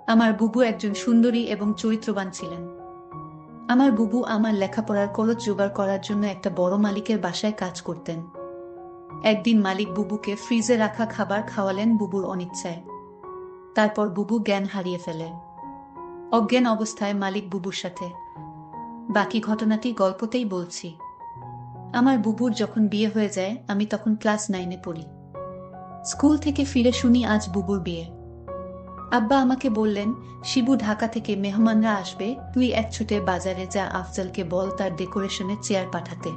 আমার বুবু একজন সুন্দরী এবং চরিত্রবান ছিলেন। আমার বুবু আমার লেখাপড়ার খরচ জোগাড় করার জন্য একটা বড় মালিকের বাসায় কাজ করতেন। একদিন মালিক বুবুকে ফ্রিজে রাখা খাবার খাওয়ালেন বুবুর অনিচ্ছায়। তারপর বুবু জ্ঞান হারিয়ে ফেলে। অজ্ঞান অবস্থায় মালিক বুবুর সাথে। বাকি ঘটনাটি গল্পতেই বলছি। আমার বুবুর যখন বিয়ে হয়ে যায় আমি তখন ক্লাস 9-এ পড়ি। স্কুল থেকে ফিরে শুনি আজ বুবুর বিয়ে। আব্বা আমাকে বললেন, শিবু ঢাকা থেকে মেহমানরা আসবে, তুই এক ছুটে বাজারে যা, আফজালকে বল তার ডেকোরেশনের চেয়ার পাঠাতে।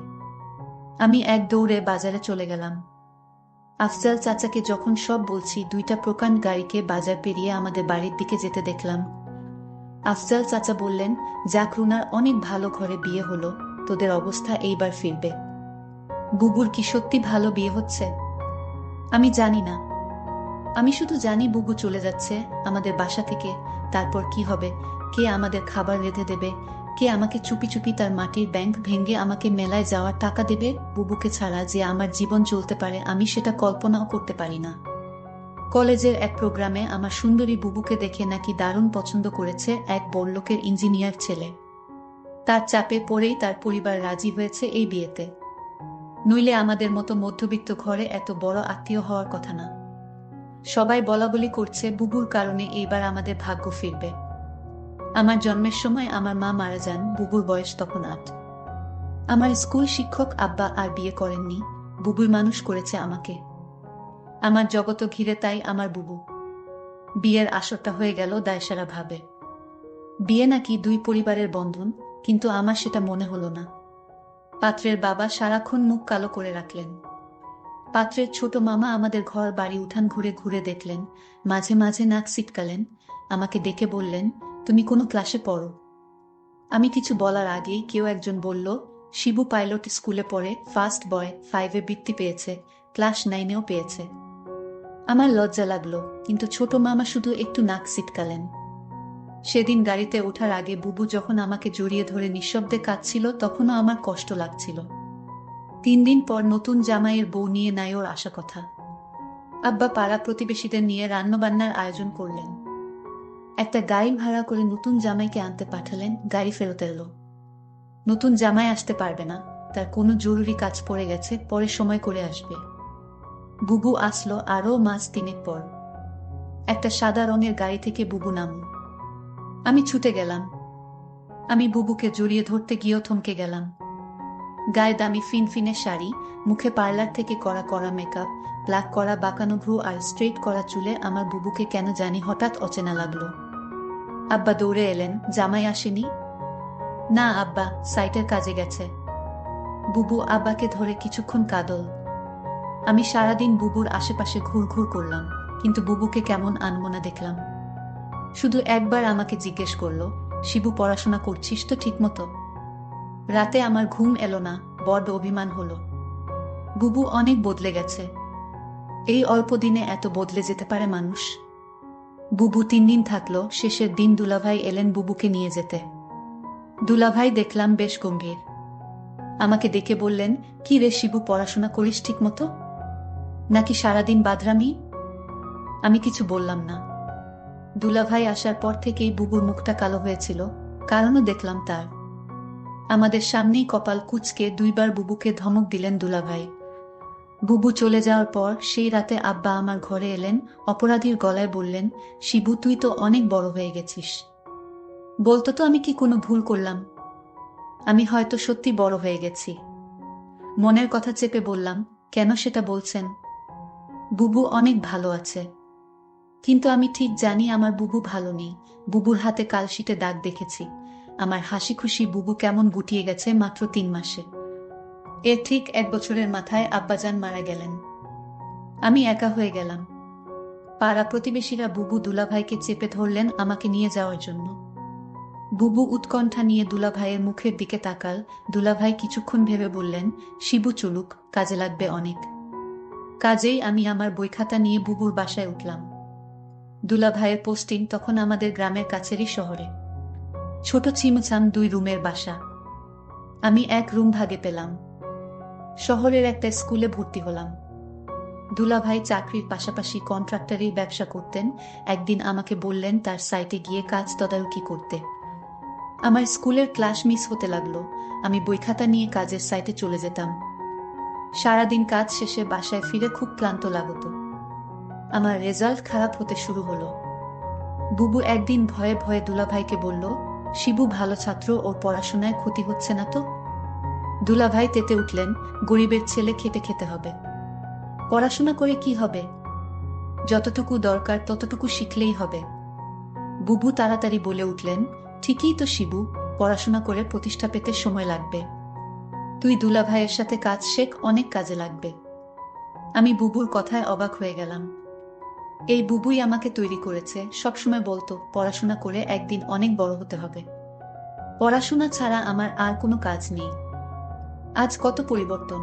আমি এক দৌড়ে বাজারে চলে গেলাম। আফজাল চাচাকে যখন সব বলছি, দুইটা প্রকাণ্ড গাড়িকে বাজার পেরিয়ে আমাদের বাড়ির দিকে যেতে দেখলাম। আফজাল চাচা বললেন, যাক রুনার অনেক ভালো ঘরে বিয়ে হলো, তোদের অবস্থা এইবার ফিরবে। বুবুর কি সত্যি ভালো বিয়ে হচ্ছে? আমি জানি না। আমি শুধু জানি বুবু চলে যাচ্ছে আমাদের বাসা থেকে। তারপর কি হবে? কে আমাদের খাবার রেঁধে দেবে? কে আমাকে চুপি চুপি তার মাটির ব্যাংক ভেঙে আমাকে মেলায় যাওয়ার টাকা দেবে? বুবুকে ছাড়া যে আমার জীবন চলতে পারে আমি সেটা কল্পনাও করতে পারি না। কলেজের এক প্রোগ্রামে আমার সুন্দরী বুবুকে দেখে নাকি দারুণ পছন্দ করেছে এক বড়লোকের ইঞ্জিনিয়ার ছেলে। তার চাপে পড়েই তার পরিবার রাজি হয়েছে এই বিয়েতে। নইলে আমাদের মতো মধ্যবিত্ত ঘরে এত বড় আত্মীয় হওয়ার কথা না। সবাই বলাবলি করছে বুবুর কারণে এইবার আমাদের ভাগ্য ফিরবে। আমার জন্মের সময় আমার মা মারা যান, বুবুর বয়স তখন 8। আমার স্কুল শিক্ষক আব্বা আর বিয়ে করেননি, বুবুই মানুষ করেছে আমাকে। আমার জগত ঘিরে তাই আমার বুবু। বিয়ের আসরটা হয়ে গেল দায়সারা ভাবে। বিয়ে নাকি দুই পরিবারের বন্ধন, কিন্তু আমার সেটা মনে হলো না। পাত্রের বাবা সারাক্ষণ মুখ কালো করে রাখলেন। পাত্রের ছোট মামা আমাদের ঘর বাড়ি উঠান ঘুরে ঘুরে দেখলেন, মাঝে মাঝে নাক সিটকালেন, আমাকে ডেকে বললেন, তুমি কোনো ক্লাসে পড়ো? আমি কিছু বলার আগেই কেউ একজন বলল, শিবু পাইলট স্কুলে পড়ে, ফার্স্ট বয়, 5-এ বৃত্তি পেয়েছে, ক্লাস 9-এও পেয়েছে। আমার লজ্জা লাগলো, কিন্তু ছোট মামা শুধু একটু নাক সিটকালেন। সেদিন গাড়িতে ওঠার আগে বুবু যখন আমাকে জড়িয়ে ধরে নিঃশব্দে কাঁদছিল তখনও আমার কষ্ট লাগছিল। 3 দিন পর নতুন জামাইয়ের বউ নিয়ে নাই ওর আসা কথা। আব্বা পাড়া প্রতিবেশীদের নিয়ে রান্নাবান্নার আয়োজন করলেন। একটা গাড়ি ভাড়া করে নতুন জামাইকে আনতে পাঠালেন, গাড়ি ফেরত এলো। নতুন জামাই আসতে পারবে না, তার কোনো জরুরি কাজ পড়ে গেছে, পরে সময় করে আসবে। বুবু আসলো আরও মাস 3 পর। একটা সাদা রঙের গাড়ি থেকে বুবু নামল। আমি ছুটে গেলাম। আমি বুবুকে জড়িয়ে ধরতে গিয়েও থমকে গেলাম। গায়ে দামি ফিনফিনে শাড়ি, মুখে পার্লার থেকে করা করা মেকআপ, ব্ল্যাক করা বাঁকানো ভ্রু আর স্ট্রেট করা চুলে আমার বুবুকে কেন জানি হঠাৎ অচেনা লাগলো। আব্বা দৌড়ে এলেন, জামাই আসেনি? না আব্বা, সাইটের কাজে গেছে। বুবু আব্বাকে ধরে কিছুক্ষণ কাঁদল। আমি সারাদিন বুবুর আশেপাশে ঘুরঘুর করলাম, কিন্তু বুবুকে কেমন আনমনা দেখলাম। শুধু একবার আমাকে জিজ্ঞেস করলো, শিবু পড়াশোনা করছিস তো ঠিক মতো? রাতে আমার ঘুম এলো না, বড্ড অভিমান হলো। বুবু অনেক বদলে গেছে। এই অল্প দিনে এত বদলে যেতে পারে মানুষ? বুবু 3 দিন থাকলো, শেষের দিন দুলাভাই এলেন বুবুকে নিয়ে যেতে। দুলাভাই দেখলাম বেশ গম্ভীর। আমাকে ডেকে বললেন, কি রে শিবু, পড়াশোনা করিস ঠিক মতো, নাকি সারাদিন বাদরামি? আমি কিছু বললাম না। দুলাভাই আসার পর থেকেই বুবুর মুখটা কালো হয়েছিল, কারণও দেখলাম তার। আমাদের সামনেই কপাল কুঁচকে 2বার বুবুকে ধমক দিলেন দুলাভাই। বুবু চলে যাওয়ার পর সেই রাতে আব্বা আমার ঘরে এলেন, অপরাধীর গলায় বললেন, শিবু তুই তো অনেক বড় হয়ে গেছিস, বলতো তো আমি কি কোনো ভুল করলাম? আমি হয়তো সত্যি বড় হয়ে গেছি। মনের কথা চেপে বললাম, কেন সেটা বলছেন? বুবু অনেক ভালো আছে। কিন্তু আমি ঠিক জানি আমার বুবু ভালো নেই। বুবুর হাতে কালশিটে দাগ দেখেছি। আমার হাসি খুশি বুবু কেমন গুটিয়ে গেছে মাত্র 3 মাসে। এর ঠিক 1 বছরের মাথায় আব্বাজান মারা গেলেন। আমি একা হয়ে গেলাম। পাড়া প্রতিবেশীরা বুবু দুলাভাইকে চেপে ধরলেন আমাকে নিয়ে যাওয়ার জন্য। বুবু উৎকণ্ঠা নিয়ে দুলাভাইয়ের মুখের দিকে তাকাল। দুলাভাই কিছুক্ষণ ভেবে বললেন, শিবু চলুক, কাজে লাগবে অনেক। কাজেই আমি আমার বইখাতা নিয়ে বুবুর বাসায় উঠলাম। দুলাভাইয়ের পোস্টিং তখন আমাদের গ্রামের কাছেরই শহরে। ছোট ছিমছাম 2 রুমের বাসা। আমি এক রুম ভাগে পেলাম। শহরের একটা স্কুলে ভর্তি হলাম। দুলাভাই চাকরির পাশাপাশি কন্ট্রাক্টরি ব্যবসা করতেন। একদিন আমাকে বললেন তার সাইটে গিয়ে কাজ তদারকি করতে। আমার স্কুলের ক্লাস মিস হতে লাগলো। আমি বইখাতা নিয়ে কাজের সাইটে চলে যেতাম। সারাদিন কাজ শেষে বাসায় ফিরে খুব ক্লান্ত লাগত। আমার রেজাল্ট খারাপ হতে শুরু হলো। বুবু একদিন ভয়ে ভয়ে দুলাভাইকে বলল, শিবু ভালো ছাত্র, ওর পড়াশোনায় ক্ষতি হচ্ছে না তো? দুলাভাই তেতে উঠলেন, গরিবের ছেলে, খেটে খেতে হবে। পড়াশোনা করে কি হবে? যতটুকু দরকার ততটুকু শিখলেই হবে। বুবু তাড়াতাড়ি বলে উঠলেন, ঠিকই তো শিবু, পড়াশোনা করে প্রতিষ্ঠা পেতে সময় লাগবে। তুই দুলাভাইয়ের সাথে কাজ শেখ, অনেক কাজে লাগবে। আমি বুবুর কথায় অবাক হয়ে গেলাম। এই বুবুই আমাকে তৈরি করেছে। সবসময় বলতো পড়াশোনা করে একদিন অনেক বড় হতে হবে। পড়াশোনা ছাড়া আমার আর কোনো কাজ নেই। আজ কত পরিবর্তন।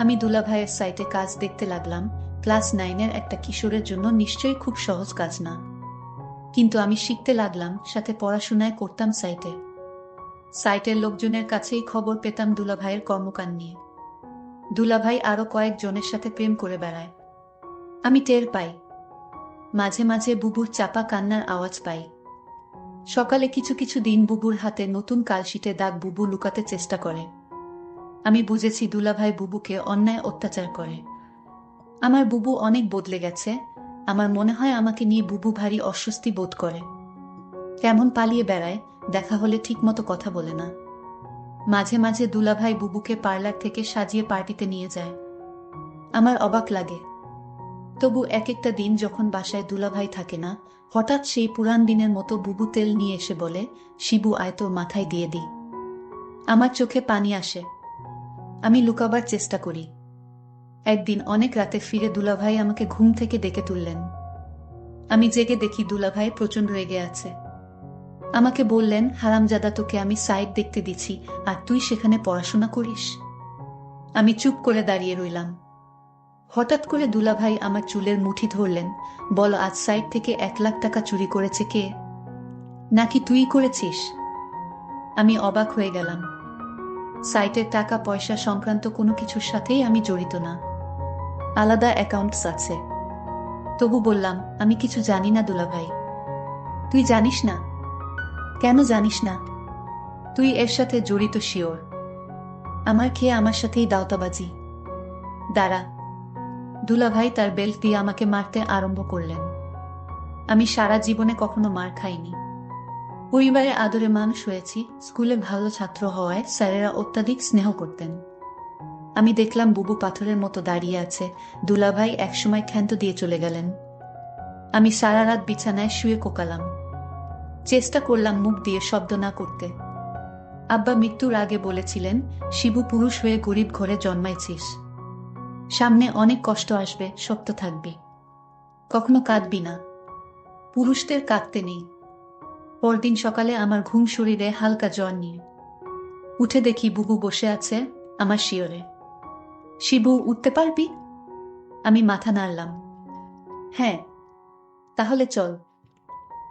আমি দুলাভাইয়ের সাইটে কাজ দেখতে লাগলাম। ক্লাস 9-এর একটা কিশোরের জন্য নিশ্চয়ই খুব সহজ কাজ না, কিন্তু আমি শিখতে লাগলাম, সাথে পড়াশোনায় করতাম সাইটে। সাইটের লোকজনের কাছেই খবর পেতাম দুলাভাইয়ের কর্মকাণ্ড নিয়ে। দুলাভাই আরো কয়েকজনের সাথে প্রেম করে বেড়ায়। আমি টের পাই। মাঝে মাঝে বুবুর চাপা কান্নার আওয়াজ পাই। সকালে কিছু কিছু দিন বুবুর হাতে নতুন কালশিটে দাগ বুবু লুকাতে চেষ্টা করে। আমি বুঝেছি দুলাভাই বুবুকে অন্যায় অত্যাচার করে। আমার বুবু অনেক বদলে গেছে। আমার মনে হয় আমাকে নিয়ে বুবু ভারী অস্বস্তি বোধ করে। কেমন পালিয়ে বেড়ায়, দেখা হলে ঠিকমতো কথা বলে না। মাঝে মাঝে দুলাভাই বুবুকে পার্লার থেকে সাজিয়ে পার্টিতে নিয়ে যায়। আমার অবাক লাগে। তবু এক একটা দিন যখন বাসায় দুলাভাই থাকে না, হঠাৎ সেই পুরান দিনের মতো বুবু তেল নিয়ে এসে বলে, শিবু আয় তোর মাথায় দিয়ে দিই। আমার চোখে পানি আসে। আমি লুকাবার চেষ্টা করি। একদিন অনেক রাতে ফিরে দুলাভাই আমাকে ঘুম থেকে ডেকে তুললেন। আমি জেগে দেখি দুলাভাই প্রচণ্ড রেগে আছে। আমাকে বললেন, হারামজাদা, তোকে আমি সাইট দেখতে দিছি আর তুই সেখানে পড়াশোনা করিস? আমি চুপ করে দাঁড়িয়ে রইলাম। হঠাৎ করে দুলাভাই আমার চুলের মুঠি ধরলেন। বল, আজ সাইট থেকে 1 লাখ টাকা চুরি করেছে কে? নাকি তুই করেছিস? আমি অবাক হয়ে গেলাম। সাইটের টাকা পয়সা সংক্রান্ত কোনো কিছুর সাথেই আমি জড়িত না। আলাদা অ্যাকাউন্টস আছে। তবু বললাম, আমি কিছু জানি না দুলাভাই। তুই জানিস না? কেন জানিস না? তুই এর সাথে জড়িত শিওর? আমার খেয়ে আমার সাথেই দাওতাবাজি। দাঁড়া। দুলাভাই তার বেল্ট দিয়ে আমাকে মারতে আরম্ভ করলেন। আমি সারা জীবনে কখনো মার খাইনি। পরিবারে আদরে মানুষ হয়েছি। স্কুলে ভালো ছাত্র হওয়ায় স্যারেরা অত্যাধিক স্নেহ করতেন। আমি দেখলাম বুবু পাথরের মতো দাঁড়িয়ে আছে। দুলাভাই একসময় ক্ষান্ত দিয়ে চলে গেলেন। আমি সারা রাত বিছানায় শুয়ে কোকালাম। চেষ্টা করলাম মুখ দিয়ে শব্দ না করতে। আব্বা মৃত্যুর আগে বলেছিলেন, শিবু, পুরুষ হয়ে গরিব ঘরে জন্মাইছিস। সামনে অনেক কষ্ট আসবে, শক্ত থাকবি। কখনো কাঁদবি না। পুরুষদের কাঁদতে নেই। পরদিন সকালে আমার ঘুম শরীরে হালকা জ্বর নিয়ে উঠে দেখি বুবু বসে আছে আমার শিয়রে। শিবু, উঠতে পারবি? আমি মাথা নাড়লাম। হ্যাঁ। তাহলে চল।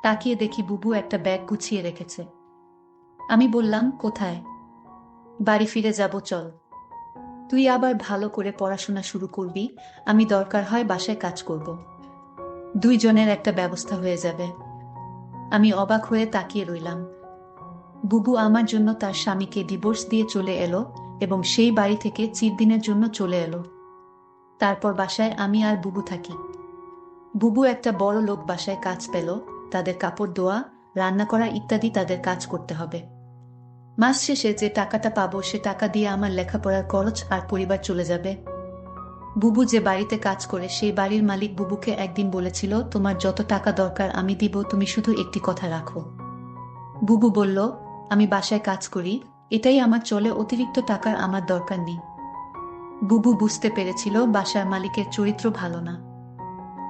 তাকিয়ে দেখি বুবু একটা ব্যাগ গুছিয়ে রেখেছে। আমি বললাম, কোথায়? বাড়ি ফিরে যাব, চল। তুই আবার ভালো করে পড়াশোনা শুরু করবি, আমি দরকার হয় বাসায় কাজ করব। দুইজনের একটা ব্যবস্থা হয়ে যাবে। আমি অবাক হয়ে তাকিয়ে রইলাম। বুবু আমার জন্য তার স্বামীকে ডিভোর্স দিয়ে চলে এলো এবং সেই বাড়ি থেকে চিরদিনের জন্য চলে এলো। তারপর বাসায় আমি আর বুবু থাকি। বুবু একটা বড় লোক বাসায় কাজ পেল। তাদের কাপড় ধোয়া, রান্না করা ইত্যাদি তাদের কাজ করতে হবে। মাস শেষে যে টাকাটা পাবো সে টাকা দিয়ে আমার লেখাপড়ার খরচ আর পরিবার চলে যাবে। বুবু যে বাড়িতে কাজ করে সেই বাড়ির মালিক বুবুকে একদিন বলেছিল, তোমার যত টাকা দরকার আমি দিব, তুমি শুধু একটি কথা রাখো। বুবু বলল, আমি বাসায় কাজ করি, এটাই আমার চলে, অতিরিক্ত টাকার আমার দরকার নেই। বুবু বুঝতে পেরেছিল বাসার মালিকের চরিত্র ভালো না।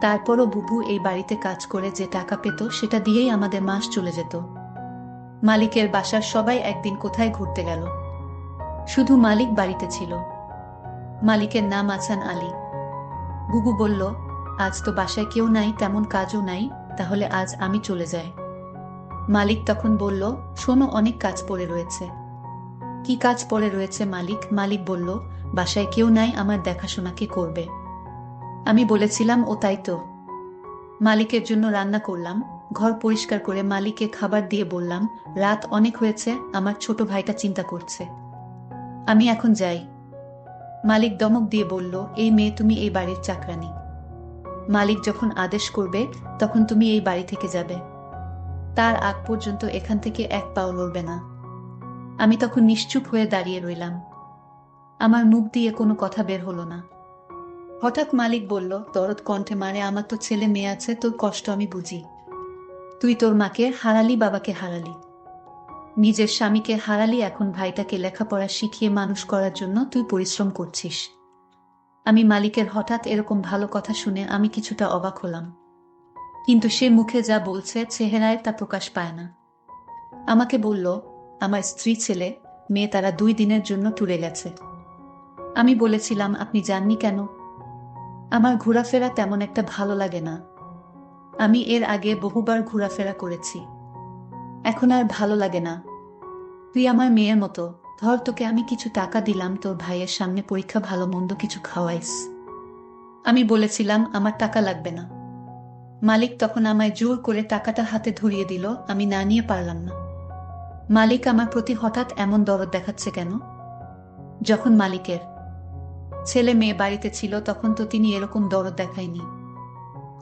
তারপরও বুবু এই বাড়িতে কাজ করে যে টাকা পেত সেটা দিয়েই আমাদের মাস চলে যেত। মালিকের বাসার সবাই একদিন কোথায় ঘুরতে গেল। শুধু মালিক বাড়িতে ছিল। মালিকের নাম আছান আলী। বুবু বলল, আজ তো বাসায় কেউ নাই, তেমন কাজও নাই, তাহলে আজ আমি চলে যাই। মালিক তখন বলল, শোনো, অনেক কাজ পড়ে রয়েছে। কি কাজ পড়ে রয়েছে মালিক? মালিক বলল, বাসায় কেউ নাই, আমার দেখাশোনা কে করবে? আমি বলেছিলাম, ও তাই তো। মালিকের জন্য রান্না করলাম, ঘর পরিষ্কার করে মালিককে খাবার দিয়ে বললাম, রাত অনেক হয়েছে, আমার ছোট ভাইটা চিন্তা করছে, আমি এখন যাই। মালিক দমক দিয়ে বলল, এই মেয়ে, তুমি এই বাড়ির চাকরানী। মালিক যখন আদেশ করবে তখন তুমি এই বাড়ি থেকে যাবে, তার আগ পর্যন্ত এখান থেকে এক পাও লড়বে না। আমি তখন নিশ্চুপ হয়ে দাঁড়িয়ে রইলাম। আমার মুখ দিয়ে কোনো কথা বের হলো না। হঠাৎ মালিক বলল দরদ কণ্ঠে, মারে, আমার তো ছেলে মেয়ে আছে, তোর কষ্ট আমি বুঝি। তুই তোর মাকে হারালি, বাবাকে হারালি, নিজের স্বামীকে হারালি, এখন ভাইটাকে লেখাপড়া শিখিয়ে মানুষ করার জন্য তুই পরিশ্রম করছিস। আমি মালিকের হঠাৎ এরকম ভালো কথা শুনে আমি কিছুটা অবাক হলাম, কিন্তু সে মুখে যা বলছে চেহারায় তা প্রকাশ পায় না। আমাকে বলল, আমার স্ত্রী, ছেলে মেয়ে তারা 2 দিনের জন্য ট্যুরে গেছে। আমি বলেছিলাম, আপনি যাননি কেন? আমার ঘোরাফেরা তেমন একটা ভালো লাগে না, আমি এর আগে বহুবার ঘোরাফেরা করেছি, এখন আর ভালো লাগে না। তুই আমার মেয়ের মতো, ধর তোকে আমি কিছু টাকা দিলাম, তোর ভাইয়ের সামনে পরীক্ষা ভালো মন্দ কিছু খাওয়াইস। আমি বলেছিলাম, আমার টাকা লাগবে না। মালিক তখন আমায় জোর করে টাকাটা হাতে ধরিয়ে দিল, আমি না নিয়ে পারলাম না। মালিক আমার প্রতি হঠাৎ এমন দরদ দেখাচ্ছে কেন? যখন মালিকের ছেলে মেয়ে বাড়িতে ছিল তখন তো তিনি এরকম দরদ দেখায়নি।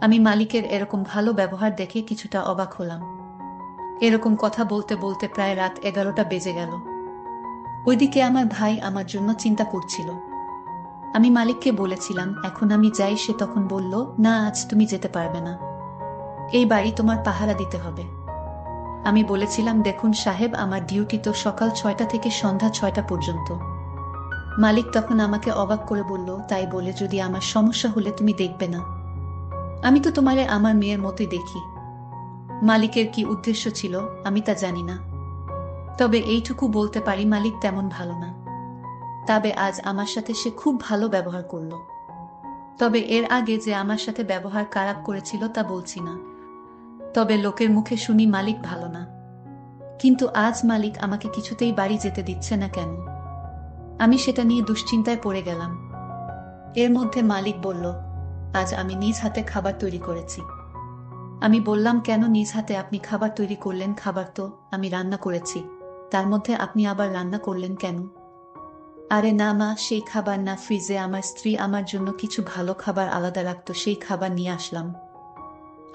আমি মালিকের এরকম ভালো ব্যবহার দেখে কিছুটা অবাক হলাম। এরকম কথা বলতে বলতে প্রায় রাত 11টা বেজে গেল। ওইদিকে আমার ভাই আমার জন্য চিন্তা করছিল। আমি মালিককে বলেছিলাম, এখন আমি যাই। সে তখন বলল, না, আজ তুমি যেতে পারবে না, এই বাড়ি তোমার পাহারা দিতে হবে। আমি বলেছিলাম, দেখুন সাহেব, আমার ডিউটি তো সকাল 6টা থেকে সন্ধ্যা 6টা পর্যন্ত। মালিক তখন আমাকে অবাক করে বলল, তাই বলে যদি আমার সমস্যা হলে তুমি দেখবে না? আমি তো তোমারে আমার মেয়ের মতোই দেখি। মালিকের কি উদ্দেশ্য ছিল আমি তা জানি না, তবে এইটুকু বলতে পারি মালিক তেমন ভালো না। তবে আজ আমার সাথে সে খুব ভালো ব্যবহার করল। তবে এর আগে যে আমার সাথে ব্যবহার খারাপ করেছিল তা বলছি না, তবে লোকের মুখে শুনি মালিক ভালো না। কিন্তু আজ মালিক আমাকে কিছুতেই বাড়ি যেতে দিচ্ছে না কেন? আমি সেটা নিয়ে দুশ্চিন্তায় পড়ে গেলাম। এর মধ্যে মালিক বলল, আজ আমি নিজ হাতে খাবার তৈরি করেছি। আমি বললাম, কেন নিজ হাতে আপনি খাবার তৈরি করলেন? খাবার তো আমি রান্না করেছি, তার মধ্যে আপনি আবার রান্না করলেন কেন? আরে না মা, সেই খাবার না, ফ্রিজে আমার স্ত্রী আমার জন্য কিছু ভালো খাবার আলাদা রাখতো, সেই খাবার নিয়ে আসলাম।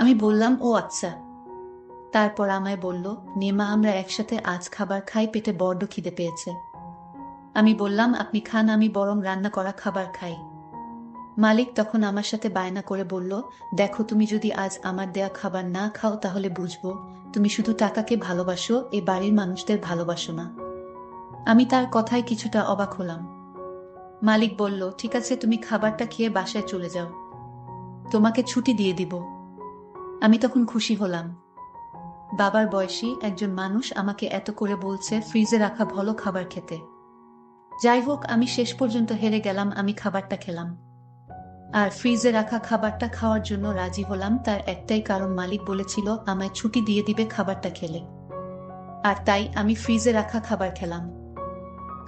আমি বললাম, ও আচ্ছা। তারপর আমায় বলল, নেমা, আমরা একসাথে আজ খাবার খাই, পেটে বড্ড খিদে পেয়েছে। আমি বললাম, আপনি খান, আমি বরং রান্না করা খাবার খাই। মালিক তখন আমার সাথে বায়না করে বলল, দেখো, তুমি যদি আজ আমার দেয়া খাবার না খাও তাহলে বুঝবো তুমি শুধু টাকাকে ভালোবাসো, এ বাড়ির মানুষদের ভালোবাসো না। আমি তার কথায় কিছুটা অবাক হলাম। মালিক বলল, ঠিক আছে, তুমি খাবারটা খেয়ে বাসায় চলে যাও, তোমাকে ছুটি দিয়ে দিব। আমি তখন খুশি হলাম। বাবার বয়সী একজন মানুষ আমাকে এত করে বলছে ফ্রিজে রাখা ভালো খাবার খেতে। যাই হোক, আমি শেষ পর্যন্ত হেরে গেলাম। আমি খাবারটা খেলাম, আর ফ্রিজে রাখা খাবারটা খাওয়ার জন্য রাজি হলাম তার একটাই কারণ, মালিক বলেছিল আমায় ছুটি দিয়ে দিবে খাবারটা খেলে। আর তাই আমি ফ্রিজে রাখা খাবার খেলাম।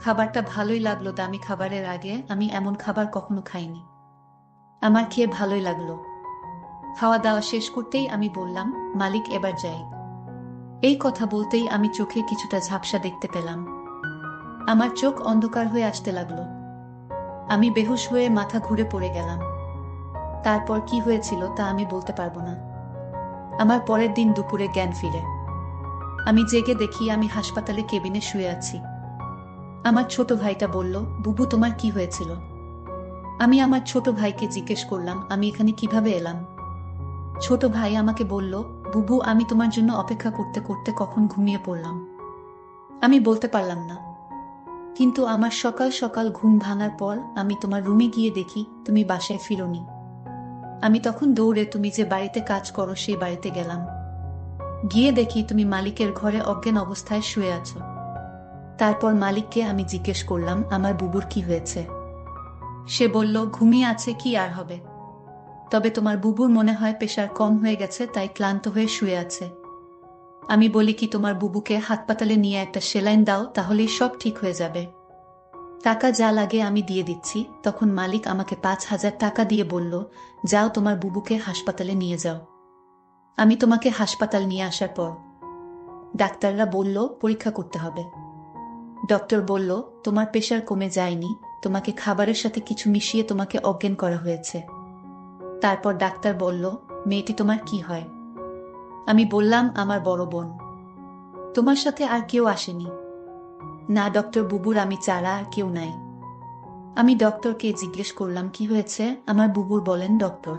খাবারটা ভালোই লাগলো, দামি খাবারের আগে আমি এমন খাবার কখনো খাইনি। আমার খেয়ে ভালোই লাগলো। খাওয়া দাওয়া শেষ করতেই আমি বললাম, মালিক, এবার যাই। এই কথা বলতেই আমি চোখে কিছুটা ঝাপসা দেখতে পেলাম। আমার চোখ অন্ধকার হয়ে আসতে লাগলো। আমি বেহুশ হয়ে মাথা ঘুরে পড়ে গেলাম। তারপর কি হয়েছিল তা আমি বলতে পারবো না। আমার পরের দিন দুপুরে জ্ঞান ফিরে। আমি জেগে দেখি আমি হাসপাতালে কেবিনে শুয়ে আছি। আমার ছোট ভাইটা বলল, বুবু, তোমার কি হয়েছিল? আমি আমার ছোট ভাইকে জিজ্ঞেস করলাম, আমি এখানে কিভাবে এলাম? ছোট ভাই আমাকে বলল, বুবু, আমি তোমার জন্য অপেক্ষা করতে করতে কখন ঘুমিয়ে পড়লাম। আমি বলতে পারলাম না, কিন্তু আমার সকাল সকাল ঘুম ভাঙার পর আমি তোমার রুমে গিয়ে দেখি তুমি বাসায় ফিরোনি। আমি তখন দৌড়ে তুমি যে বাড়িতে কাজ করো সেই বাড়িতে গেলাম। গিয়ে দেখি তুমি মালিকের ঘরে অজ্ঞান অবস্থায় শুয়ে আছো। তারপর মালিককে আমি জিজ্ঞেস করলাম, আমার বুবুর কি হয়েছে? সে বলল, ঘুমিয়ে আছে, কি আর হবে। তবে তোমার বুবুর মনে হয় প্রেশার কম হয়ে গেছে, তাই ক্লান্ত হয়ে শুয়ে আছে। আমি বলি কি, তোমার বুবুকে হাসপাতালে নিয়ে একটা সেলাইন দাও, তাহলেই সব ঠিক হয়ে যাবে। টাকা যা লাগে আমি দিয়ে দিচ্ছি। তখন মালিক আমাকে 5,000 টাকা দিয়ে বলল, যাও তোমার বুবুকে হাসপাতালে নিয়ে যাও। আমি তোমাকে হাসপাতাল নিয়ে আসার পর ডাক্তাররা বলল পরীক্ষা করতে হবে। ডক্টর বলল, তোমার প্রেশার কমে যায়নি, তোমাকে খাবারের সাথে কিছু মিশিয়ে তোমাকে অজ্ঞান করা হয়েছে। তারপর ডাক্তার বলল, মেয়েটি তোমার কি হয়? আমি বললাম, আমার বড় বোন। তোমার সাথে আর কেউ আসেনি? না ডক্টর, বুবুর আমি ছাড়া আর কেউ নাই। আমি ডক্টরকে জিজ্ঞেস করলাম কি হয়েছে। আমার বুবুর বলেন ডক্টর।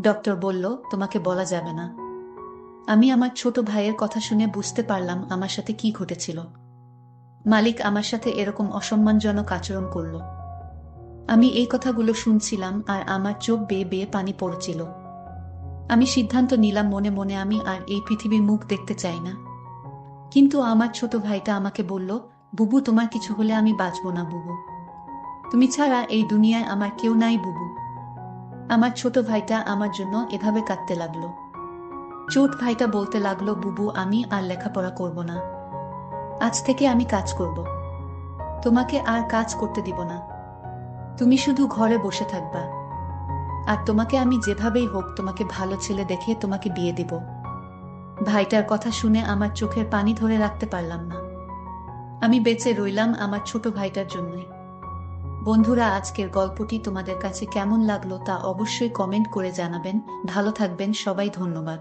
ডক্টর বলল, তোমাকে বলা যাবে না। আমি আমার ছোট ভাইয়ের কথা শুনে বুঝতে পারলাম আমার সাথে কি ঘটেছিল। মালিক আমার সাথে এরকম অসম্মানজনক আচরণ করল। আমি এই কথাগুলো শুনছিলাম আর আমার চোখ বেয়ে বেয়ে পানি পড়ছিল। আমি সিদ্ধান্ত নিলাম মনে মনে আমি আর এই পৃথিবীর মুখ দেখতে চাই না। কিন্তু আমার ছোট ভাইটা আমাকে বলল, বুবু তোমার কিছু হলে আমি বাঁচব না বুবু। তুমি ছাড়া এই দুনিয়ায় আমার কেউ নাই বুবু। আমার ছোট ভাইটা আমার জন্য এভাবে কাঁদতে লাগলো। ছোট ভাইটা বলতে লাগলো, বুবু আমি আর লেখাপড়া করব না। আজ থেকে আমি কাজ করব। তোমাকে আর কাজ করতে দিব না। তুমি শুধু ঘরে বসে থাকবা। আর তোমাকে আমি যেভাবেই হোক তোমাকে ভালো ছেলে দেখে তোমাকে বিয়ে দিব। ভাইটার কথা শুনে আমার চোখের পানি ধরে রাখতে পারলাম না। আমি বেঁচে রইলাম আমার ছোট ভাইটার জন্যই। বন্ধুরা, আজকের গল্পটি তোমাদের কাছে কেমন লাগলো তা অবশ্যই কমেন্ট করে জানাবেন। ভালো থাকবেন সবাই, ধন্যবাদ।